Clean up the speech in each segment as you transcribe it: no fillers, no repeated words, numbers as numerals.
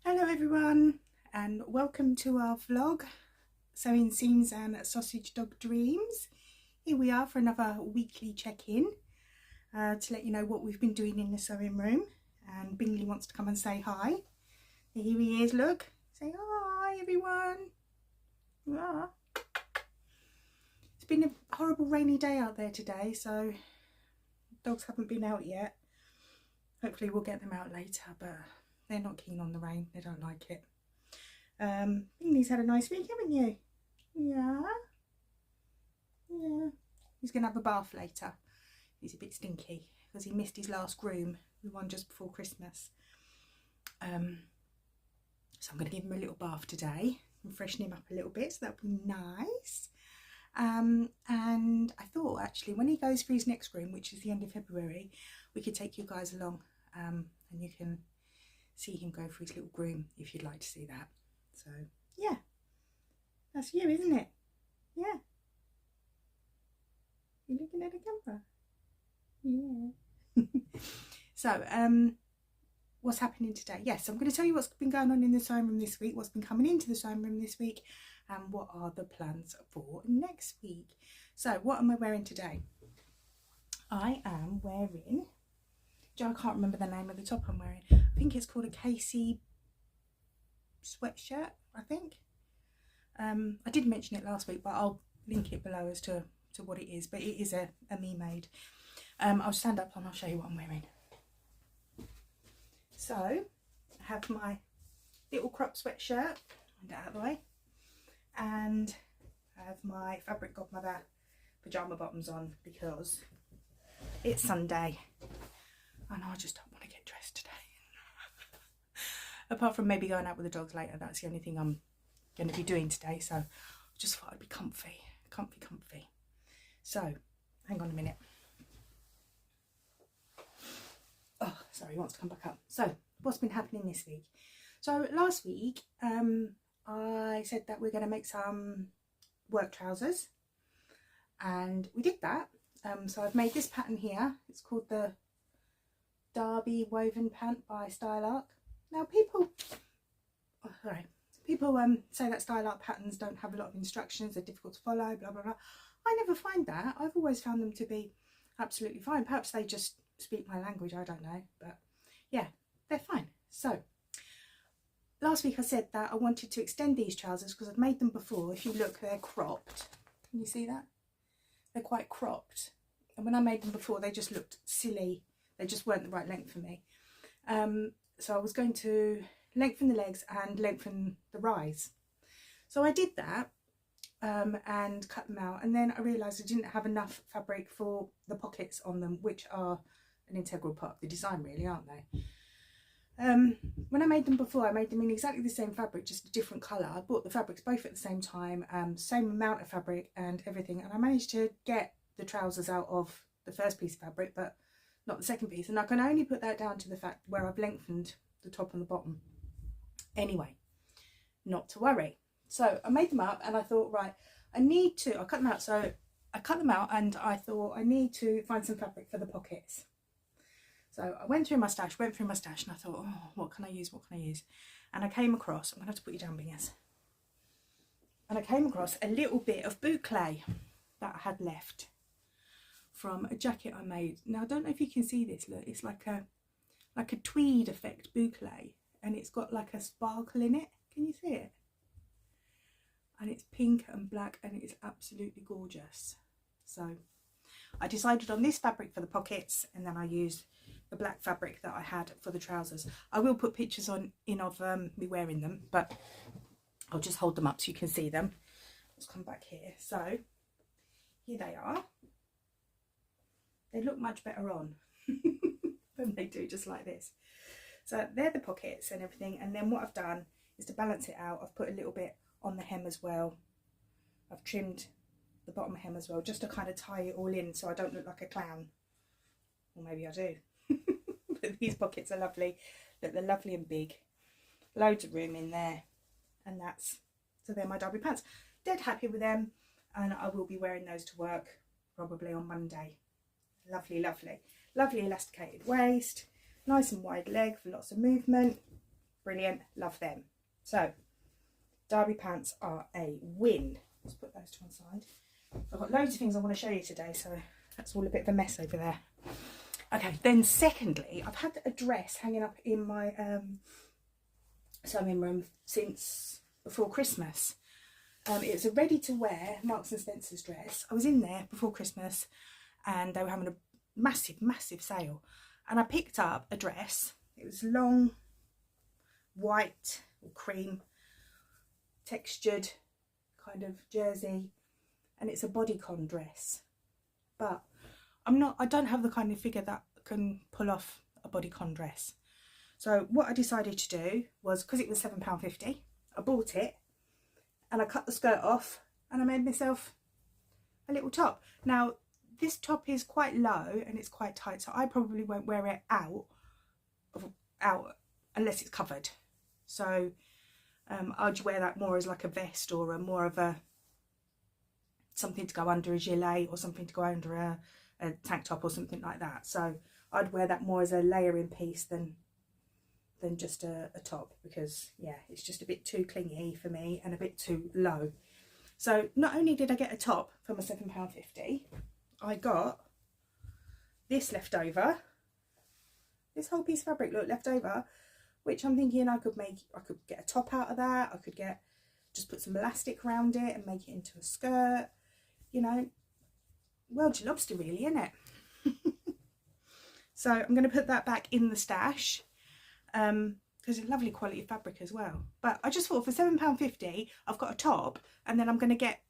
Hello everyone and welcome to our vlog, Sewing Seams and Sausage Dog Dreams. Here we are for another weekly check-in to let you know what we've been doing in the sewing room, and Bingley wants to come and say hi. Here he is, look, say hi everyone. Ah. It's been a horrible rainy day out there today, so dogs haven't been out yet. Hopefully we'll get them out later, but they're not keen on the rain, they don't like it. Bingley's had a nice week, haven't you? Yeah. He's going to have a bath later. He's a bit stinky because he missed his last groom, the one just before Christmas. So I'm going to give him a little bath today and freshen him up a little bit, so that'll be nice. And I thought actually when he goes for his next groom, which is the end of February, we could take you guys along and you can see him go for his little groom if you'd like to see that. So yeah, that's you, isn't it? Yeah, you're looking at the camera. Yeah. So what's happening today? Yes, I'm going to tell you what's been going on in the sewing room this week, what's been coming into the sewing room this week, and what are the plans for next week. So what am I wearing today? I am wearing, I can't remember the name of the top I'm wearing. I think it's called a Casey sweatshirt, I think. I did mention it last week, but I'll link it below as to what it is, but it is a me made. I'll stand up and I'll show you what I'm wearing. So I have my little crop sweatshirt, out of the way, and I have my fabric godmother pyjama bottoms on because it's Sunday and I just don't want to get dressed today. Apart from maybe going out with the dogs later, that's the only thing I'm going to be doing today, so I just thought I'd be comfy. So hang on a minute. Oh, sorry, he wants to come back up. So what's been happening this week? So last week I said that we're going to make some work trousers, and we did that. So I've made this pattern here. It's called the Derby Woven Pant by Style Arc. Now people say that Style Art patterns don't have a lot of instructions, they're difficult to follow, blah blah blah. I never find that. I've always found them to be absolutely fine. Perhaps they just speak my language, I don't know, but yeah, they're fine. So last week I said that I wanted to extend these trousers because I've made them before. If you look, they're cropped. Can you see that? They're quite cropped, and when I made them before they just looked silly. They just weren't the right length for me. So I was going to lengthen the legs and lengthen the rise. So I did that and cut them out, and then I realised I didn't have enough fabric for the pockets on them, which are an integral part of the design really, aren't they? When I made them before, I made them in exactly the same fabric, just a different colour. I bought the fabrics both at the same time, same amount of fabric and everything, and I managed to get the trousers out of the first piece of fabric but not the second piece, and I can only put that down to the fact where I've lengthened the top and the bottom. Anyway, not to worry. So I made them up and I thought, right, I cut them out. So I cut them out and I thought I need to find some fabric for the pockets. So I went through my stash and I thought, oh, what can I use? And I came across, I'm going to have to put you down, Bingers. And I came across a little bit of boot clay that I had left from a jacket I made. Now I don't know if you can see this, look, it's like a tweed effect boucle, and it's got like a sparkle in it. Can you see it? And it's pink and black and it is absolutely gorgeous. So I decided on this fabric for the pockets, and then I used the black fabric that I had for the trousers. I will put pictures of me wearing them, but I'll just hold them up so you can see them. Let's come back here. So here they are. They look much better on than they do just like this. So they're the pockets and everything, and then what I've done is to balance it out, I've put a little bit on the hem as well. I've trimmed the bottom hem as well, just to kind of tie it all in so I don't look like a clown. Or maybe I do. But these pockets are lovely. Look, they're lovely and big. Loads of room in there. And so they're my Derby pants. Dead happy with them, and I will be wearing those to work probably on Monday. Lovely, lovely. Lovely elasticated waist, nice and wide leg for lots of movement. Brilliant, love them. So derby pants are a win. Let's put those to one side. I've got loads of things I want to show you today, so that's all a bit of a mess over there. Okay, then secondly, I've had a dress hanging up in my sewing room since before Christmas. It's a ready-to-wear Marks and Spencer's dress. I was in there before Christmas and they were having a massive sale, and I picked up a dress. It was long, white or cream, textured kind of jersey, and it's a bodycon dress, but I don't have the kind of figure that can pull off a bodycon dress. So what I decided to do was, because it was £7.50, I bought it and I cut the skirt off and I made myself a little top. Now this top is quite low and it's quite tight, so I probably won't wear it out unless it's covered. So I'd wear that more as like a vest, or more of a something to go under a gilet, or something to go under a tank top or something like that. So I'd wear that more as a layering piece than just a top, because yeah, it's just a bit too clingy for me and a bit too low. So not only did I get a top for my £7.50, I got this left over, this whole piece of fabric, look, left over, which I'm thinking I could get a top out of that. I could just put some elastic around it and make it into a skirt, you know, world your lobster really, isn't it? So I'm going to put that back in the stash, because it's a lovely quality fabric as well. But I just thought, for £7.50 I've got a top, and then I'm going to get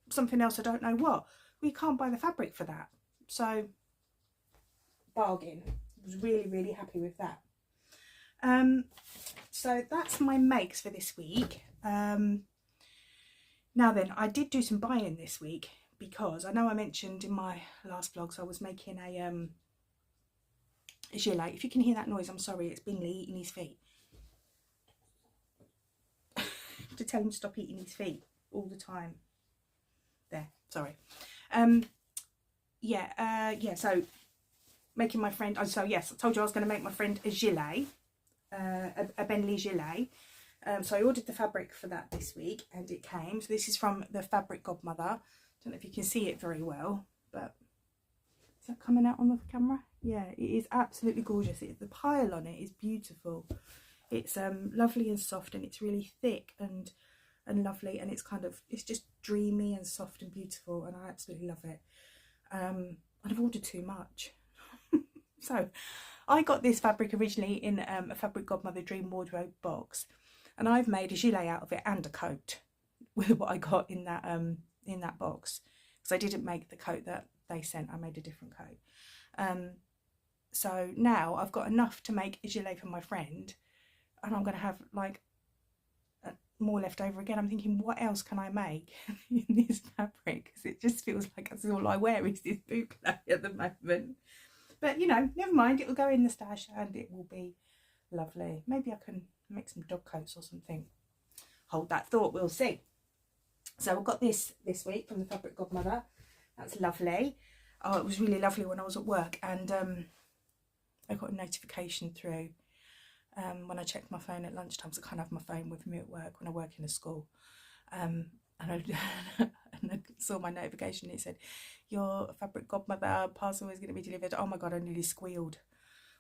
something else, I don't know what. We can't buy the fabric for that, so bargain. I was really happy with that. So that's my makes for this week. Now then, I did do some buying this week, because I know I mentioned in my last vlogs I was making a gilet. If you can hear that noise, I'm sorry, it's Bingley eating his feet. To tell him to stop eating his feet all the time. There, sorry. So making my friend, so yes, I told you I was going to make my friend a gilet, a Bentley gilet. So I ordered the fabric for that this week and it came. So this is from the Fabric Godmother. Don't know if you can see it very well, but is that coming out on the camera? Yeah, it is absolutely gorgeous. The pile on it is beautiful. It's lovely and soft, and it's really thick and lovely, and it's just dreamy and soft and beautiful, and I absolutely love it. And I've ordered too much. So I got this fabric originally in a Fabric Godmother Dream Wardrobe box, and I've made a gilet out of it and a coat with what I got in that box, because I didn't make the coat that they sent. I made a different coat. So now I've got enough to make a gilet for my friend, and I'm going to have like more left over again. I'm thinking, what else can I make in this fabric? Because it just feels like that's all I wear is this boucle at the moment. But you know, never mind, it will go in the stash and it will be lovely. Maybe I can make some dog coats or something. Hold that thought, we'll see. So I've got this week from the Fabric Godmother. That's lovely. Oh, it was really lovely when I was at work, and I got a notification through when I checked my phone at lunchtime, so I can't have my phone with me at work when I work in a school. And I saw my notification. It said, your Fabric Godmother parcel is going to be delivered. Oh my God, I nearly squealed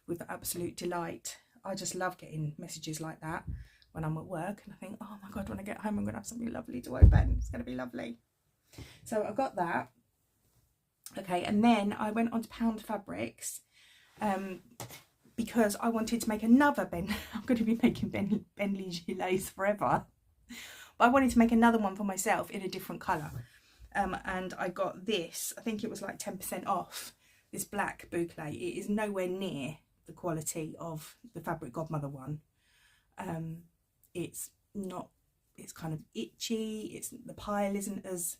with absolute delight. I just love getting messages like that when I'm at work, and I think, oh my God, when I get home I'm going to have something lovely to open. It's going to be lovely. So I got that. Okay, and then I went on to Pound Fabrics, because I wanted to make another I'm going to be making Bentley gilets forever, but I wanted to make another one for myself in a different colour, and I got this. I think it was like 10% off, this black boucle. It is nowhere near the quality of the Fabric Godmother one. It's kind of itchy. The pile isn't as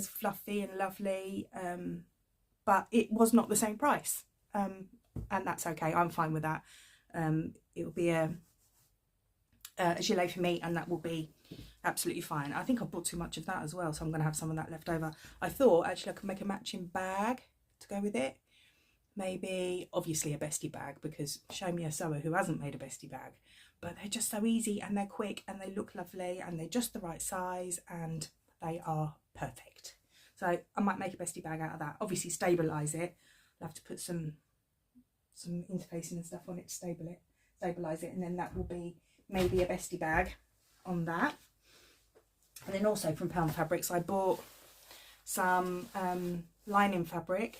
fluffy and lovely, but it was not the same price, and that's okay. I'm fine with that. It will be a gilet for me, and that will be absolutely fine. I think I bought too much of that as well, so I'm going to have some of that left over. I thought actually I could make a matching bag to go with it, maybe obviously a bestie bag, because show me a sewer who hasn't made a bestie bag. But they're just so easy and they're quick and they look lovely and they're just the right size and they are perfect. So I might make a bestie bag out of that. Obviously stabilise it. I'll have to put some interfacing and stuff on it to stabilise it, and then that will be maybe a bestie bag on that. And then also from Pound Fabrics, I bought some lining fabric,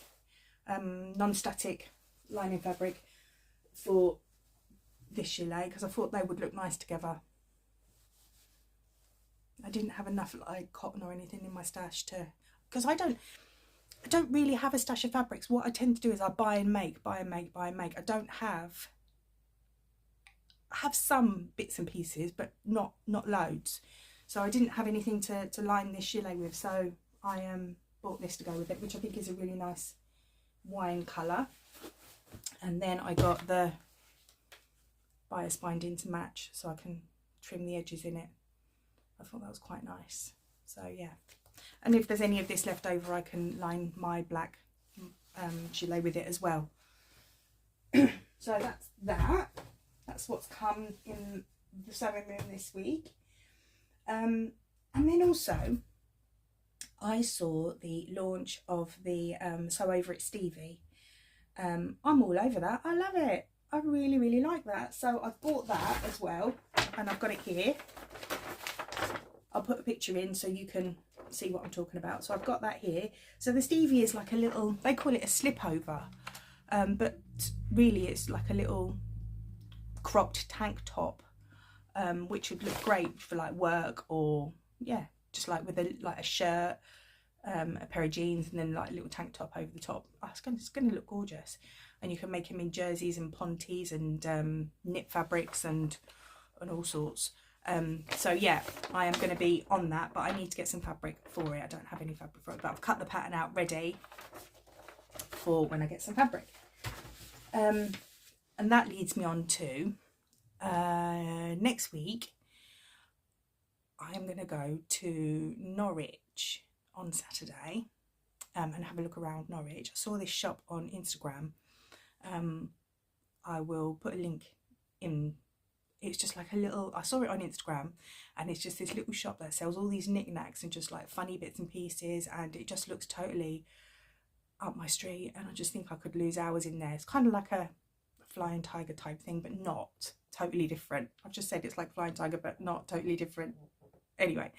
non-static lining fabric for this gilet, because I thought they would look nice together. I didn't have enough like cotton or anything in my stash to, because I don't really have a stash of fabrics. What I tend to do is I buy and make. I don't have, I have some bits and pieces, but not loads. So I didn't have anything to line this gilet with, so I bought this to go with it, which I think is a really nice wine colour. And then I got the bias binding to match, so I can trim the edges in it. I thought that was quite nice. So yeah, and if there's any of this left over, I can line my black gilet with it as well. So that's what's come in the sewing room this week. And then also I saw the launch of the Sew Over It Stevie. I'm all over that. I love it. I really like that. So I've bought that as well, and I've got it here. I'll put a picture in so you can see what I'm talking about. So I've got that here. So the Stevie is like a little, they call it a slip over, but really it's like a little cropped tank top, which would look great for like work, or yeah, just like with a shirt, a pair of jeans, and then like a little tank top over the top. Oh, it's going to look gorgeous. And you can make them in jerseys and ponties and knit fabrics and all sorts. So yeah, I am going to be on that, but I need to get some fabric for it. I don't have any fabric for it, but I've cut the pattern out ready for when I get some fabric. And that leads me on to next week. I am going to go to Norwich on Saturday and have a look around Norwich. I saw this shop on Instagram. I will put a link in. It's just like a little, I saw it on Instagram, and it's just this little shop that sells all these knickknacks and just like funny bits and pieces, and it just looks totally up my street, and I just think I could lose hours in there. It's kind of like a Flying Tiger type thing, but not totally different. I've just said it's like Flying Tiger, but not totally different. Anyway,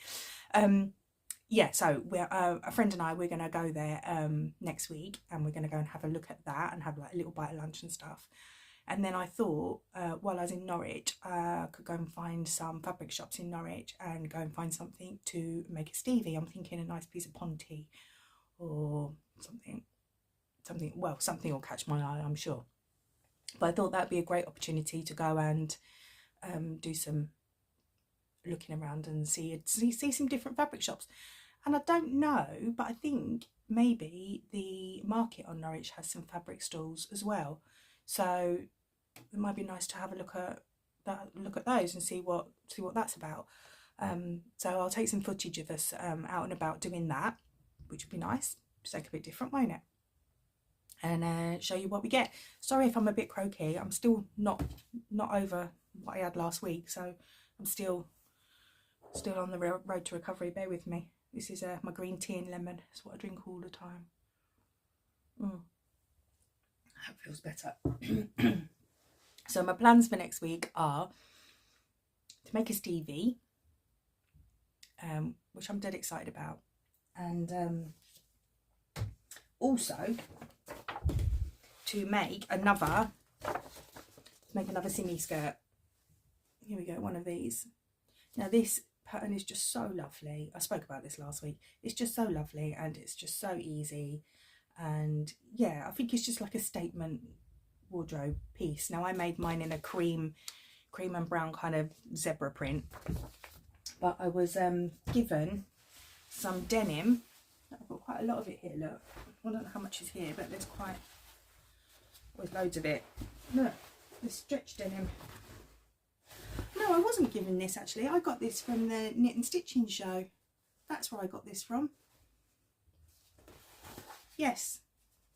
yeah, so we're a friend and I, we're going to go there next week, and we're going to go and have a look at that and have like a little bite of lunch and stuff. And then I thought, while I was in Norwich, I could go and find some fabric shops in Norwich and go and find something to make a Stevie. I'm thinking a nice piece of ponte or something, well, something will catch my eye, I'm sure. But I thought that'd be a great opportunity to go and do some looking around and see some different fabric shops. And I don't know, but I think maybe the market on Norwich has some fabric stalls as well. So it might be nice to have a look at those and see what that's about. So I'll take some footage of us out and about doing that, which would be nice. Just like a bit different, won't it? And show you what we get. Sorry if I'm a bit croaky. I'm still not over what I had last week, so I'm still on the road to recovery. Bear with me. This is my green tea and lemon. It's what I drink all the time. That feels better. So my plans for next week are to make a Stevie, which I'm dead excited about, and also to make another simi skirt. Here we go, one of these. Now this pattern is just so lovely. I spoke about this last week. It's just so lovely, and it's just so easy. And yeah, I think it's just like a statement wardrobe piece. Now I made mine in a cream and brown kind of zebra print, but I was given some denim. I've got quite a lot of it here, look. I don't know how much is here, but there's loads of it. Look, the stretch denim. No, I wasn't given this actually. I got this from the Knit and Stitching show. That's where I got this from. Yes,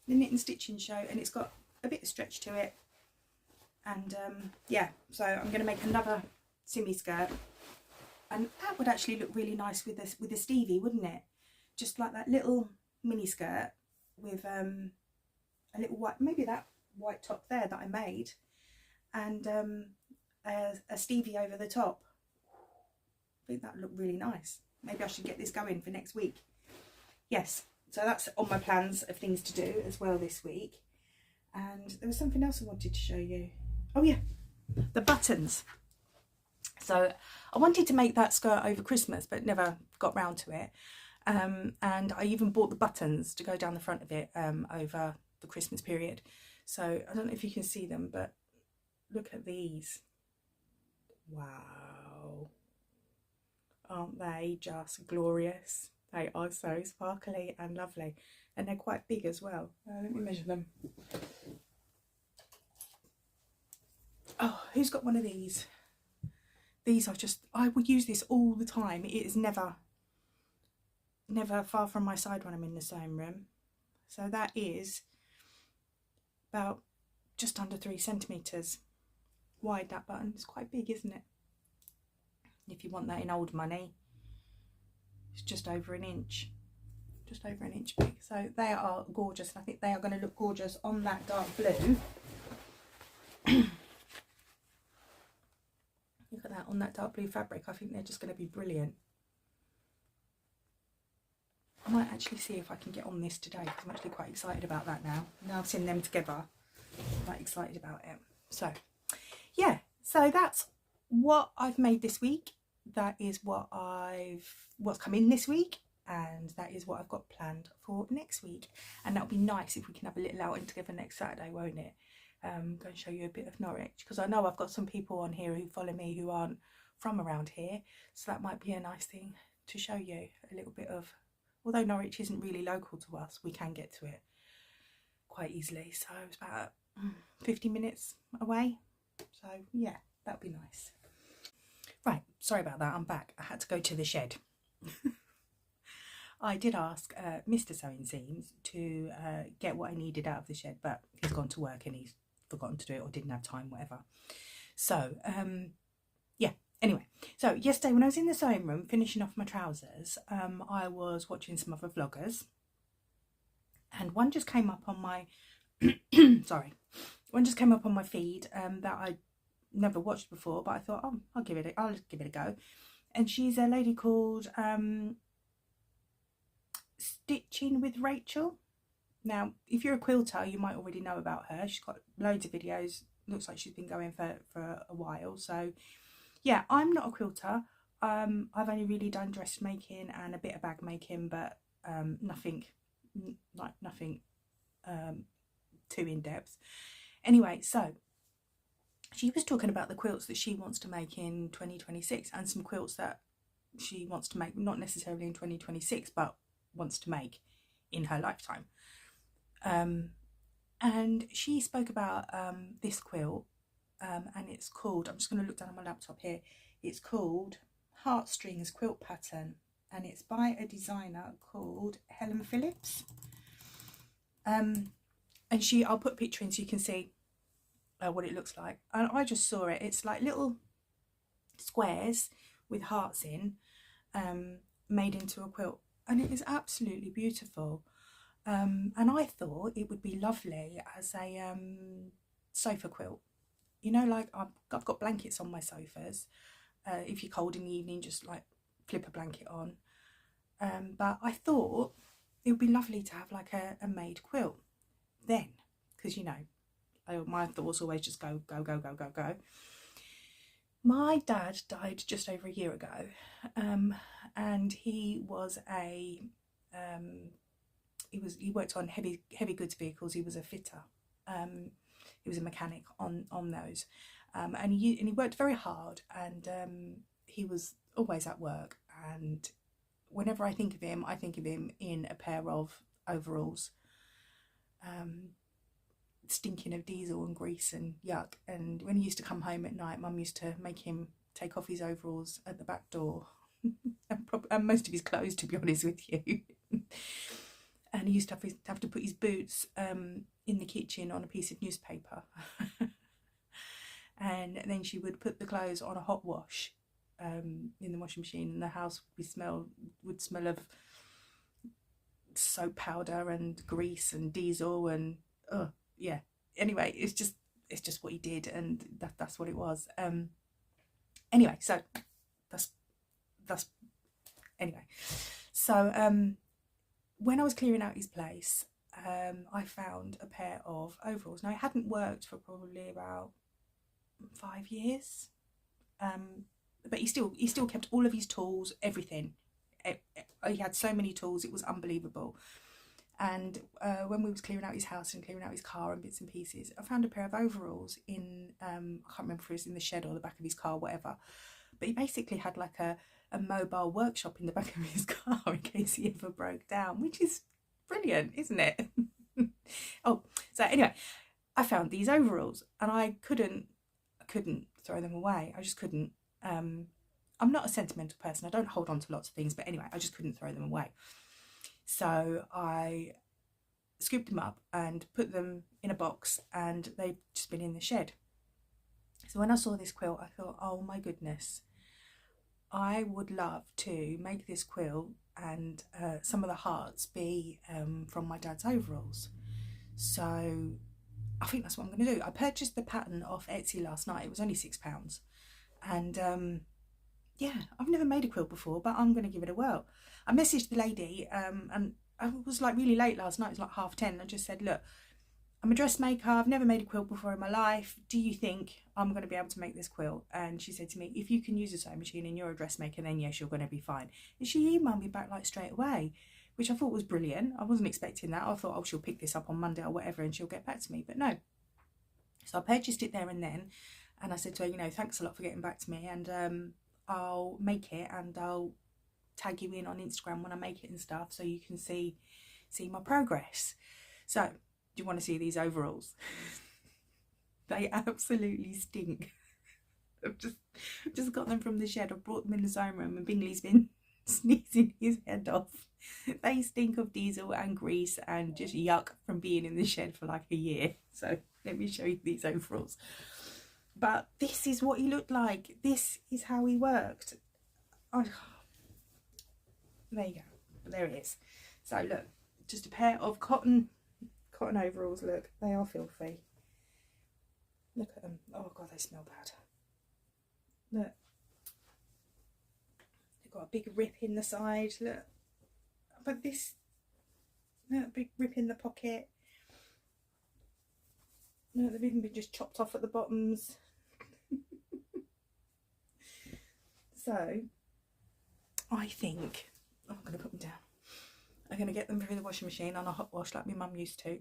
the knit and stitching show, and it's got a bit of stretch to it. And yeah, so I'm going to make another simmy skirt, and that would actually look really nice with this, with the Stevie, wouldn't it? Just like that little mini skirt with a little white, maybe that white top there that I made, and a Stevie over the top. I think that would look really nice. Maybe I should get this going for next week. Yes, so that's on my plans of things to do as well this week. And there was something else I wanted to show you. Oh yeah, the buttons. So I wanted to make that skirt over Christmas, but never got round to it. And I even bought the buttons to go down the front of it over the Christmas period. So I don't know if you can see them, but look at these. Wow. Aren't they just glorious? They are so sparkly and lovely. And they're quite big as well. Let me measure them. Oh, who's got one of these? These are just, I will use this all the time. It is never far from my side when I'm in the sewing room. So that is about just under 3 centimetres wide, that button. It's quite big, isn't it? If you want that in old money, it's just over an inch. Just over an inch big. So they are gorgeous, and I think they are going to look gorgeous on that dark blue. Look at that, on that dark blue fabric. I think they're just going to be brilliant. I might actually see if I can get on this today, because I'm actually quite excited about that now. Now I've seen them together, I'm quite excited about it. So yeah, so that's what I've made this week. That is what's come in this week, and that is what I've got planned for next week. And that'll be nice if we can have a little outing together next Saturday, won't it? Go and show you a bit of Norwich, because I know I've got some people on here who follow me who aren't from around here, so that might be a nice thing to show you a little bit of. Although Norwich isn't really local to us, we can get to it quite easily. So it's about 50 minutes away. So yeah, that'd be nice. Right, sorry about that, I'm back. I had to go to the shed. I did ask Mr. Sewing Seams to get what I needed out of the shed, but he's gone to work and he's forgotten to do it or didn't have time, whatever. So yeah, anyway, so yesterday when I was in the sewing room finishing off my trousers, I was watching some other vloggers, and one just came up on my sorry, one just came up on my feed that I never watched before, but I thought, oh, I'll give it a go. And she's a lady called Stitching with Rachel. Now, if you're a quilter, you might already know about her. She's got loads of videos. Looks like she's been going for a while. So yeah, I'm not a quilter. I've only really done dressmaking and a bit of bag making, but nothing too in depth. Anyway, so she was talking about the quilts that she wants to make in 2026, and some quilts that she wants to make, not necessarily in 2026, but wants to make in her lifetime. And she spoke about this quilt, and it's called, I'm just going to look down on my laptop here, it's called Heartstrings Quilt Pattern, and it's by a designer called Helen Phillips. And I'll put a picture in so you can see what it looks like. And I just saw it. It's like little squares with hearts in, made into a quilt, and it is absolutely beautiful. And I thought it would be lovely as a sofa quilt. You know, like I've got blankets on my sofas. If you're cold in the evening, just like flip a blanket on. But I thought it would be lovely to have like a made quilt then, because you know, my thoughts always just go. My dad died just over a year ago, and he was he worked on heavy goods vehicles. He was a fitter. He was a mechanic on those, and he worked very hard, and he was always at work. And whenever I think of him in a pair of overalls, stinking of diesel and grease and yuck. And when he used to come home at night, Mum used to make him take off his overalls at the back door and most of his clothes, to be honest with you. and he used to have to put his boots in the kitchen on a piece of newspaper. And then she would put the clothes on a hot wash in the washing machine, and the house would smell of soap powder and grease and diesel and yeah. Anyway, it's just what he did, and that's what it was. Anyway, so that's anyway. So when I was clearing out his place, I found a pair of overalls. Now, it hadn't worked for probably about 5 years, but he still kept all of his tools, everything. He had so many tools, it was unbelievable. And when we was clearing out his house and clearing out his car and bits and pieces, I found a pair of overalls in I can't remember if it was in the shed or the back of his car, whatever, but he basically had like a mobile workshop in the back of his car in case he ever broke down, which is brilliant, isn't it? Oh, so anyway, I found these overalls, and I couldn't throw them away. I just couldn't. I'm not a sentimental person. I don't hold on to lots of things, but anyway, I just couldn't throw them away. So I scooped them up and put them in a box, and they've just been in the shed. So when I saw this quilt, I thought, oh my goodness, I would love to make this quilt and some of the hearts be from my dad's overalls. So I think that's what I'm going to do. I purchased the pattern off Etsy last night. It was only £6. And yeah, I've never made a quilt before, but I'm going to give it a whirl. I messaged the lady and I was like really late last night. It was like 10:30. I just said, look, I'm a dressmaker. I've never made a quilt before in my life. Do you think I'm going to be able to make this quilt? And she said to me, if you can use a sewing machine and you're a dressmaker, then yes, you're going to be fine. And she emailed me back like straight away, which I thought was brilliant. I wasn't expecting that. I thought, oh, she'll pick this up on Monday or whatever and she'll get back to me. But no. So I purchased it there and then. And I said to her, you know, thanks a lot for getting back to me. And I'll make it and I'll tag you in on Instagram when I make it and stuff, so you can see my progress. So, do you want to see these overalls? They absolutely stink. I've just got them from the shed. I've brought them in the sewing room and Bingley's been sneezing his head off. They stink of diesel and grease and just yuck from being in the shed for like a year. So let me show you these overalls. But this is what he looked like. This is how he worked. There you go. There it is. So look, just a pair of cotton overalls. Look, they are filthy. Look at them. Oh God, they smell bad. Look. They've got a big rip in the side. Look. But this, look, big rip in the pocket. Look, they've even been just chopped off at the bottoms. So, I think, I'm going to put them down. I'm going to get them through the washing machine on a hot wash like my mum used to.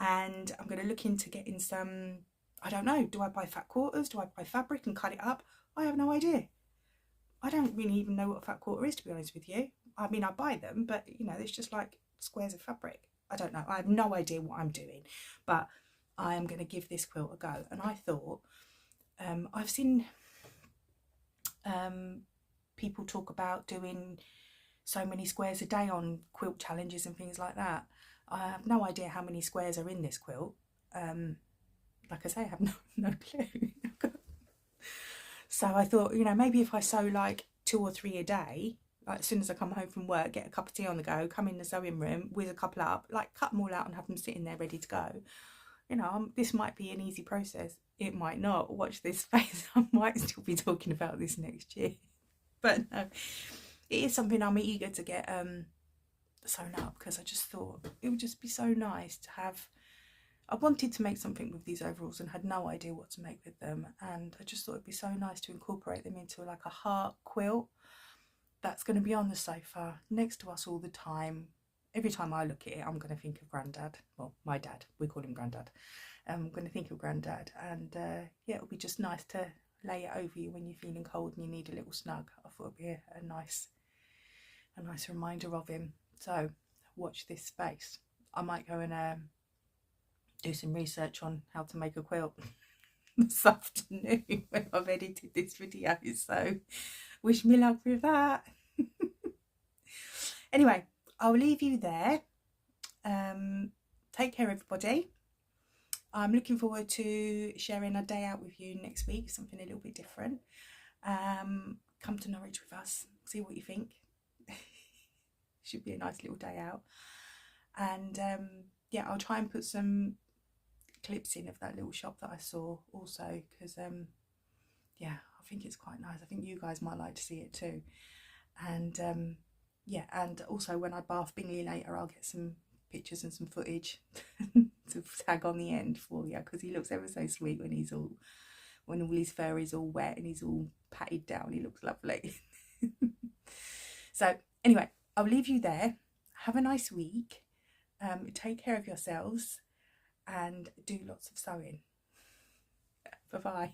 And I'm going to look into getting some, I don't know, do I buy fat quarters? Do I buy fabric and cut it up? I have no idea. I don't really even know what a fat quarter is, to be honest with you. I mean, I buy them, but, you know, it's just like squares of fabric. I don't know. I have no idea what I'm doing. But I am going to give this quilt a go. And I thought, I've seen people talk about doing so many squares a day on quilt challenges and things like that. I have no idea how many squares are in this quilt. Like I say, I have no clue. So I thought, you know, maybe if I sew like 2 or 3 a day, like as soon as I come home from work, get a cup of tea on the go, come in the sewing room with a couple up, like cut them all out and have them sitting there ready to go. You know, this might be an easy process. It might not. Watch this space. I might still be talking about this next year. But no, it is something I'm eager to get sewn up, because I just thought it would just be so nice to have. I wanted to make something with these overalls and had no idea what to make with them. And I just thought it'd be so nice to incorporate them into like a heart quilt that's going to be on the sofa next to us all the time. Every time I look at it, I'm going to think of Grandad. Well, my dad. We call him Grandad. I'm going to think of Grandad. And yeah, it'll be just nice to lay it over you when you're feeling cold and you need a little snug. I thought it'd be a nice reminder of him. So watch this space. I might go and do some research on how to make a quilt this afternoon when I've edited this video. So wish me luck with that. Anyway, I'll leave you there. Take care, everybody. I'm looking forward to sharing a day out with you next week, something a little bit different. Come to Norwich with us, see what you think. Should be a nice little day out. And yeah, I'll try and put some clips in of that little shop that I saw also, because yeah, I think it's quite nice. I think you guys might like to see it too. And yeah, and also when I bath Bingley later, I'll get some pictures and some footage to tag on the end for you, because he looks ever so sweet when all his fur is all wet and he's all patted down. He looks lovely. So anyway, I'll leave you there. Have a nice week. Take care of yourselves and do lots of sewing. Bye bye.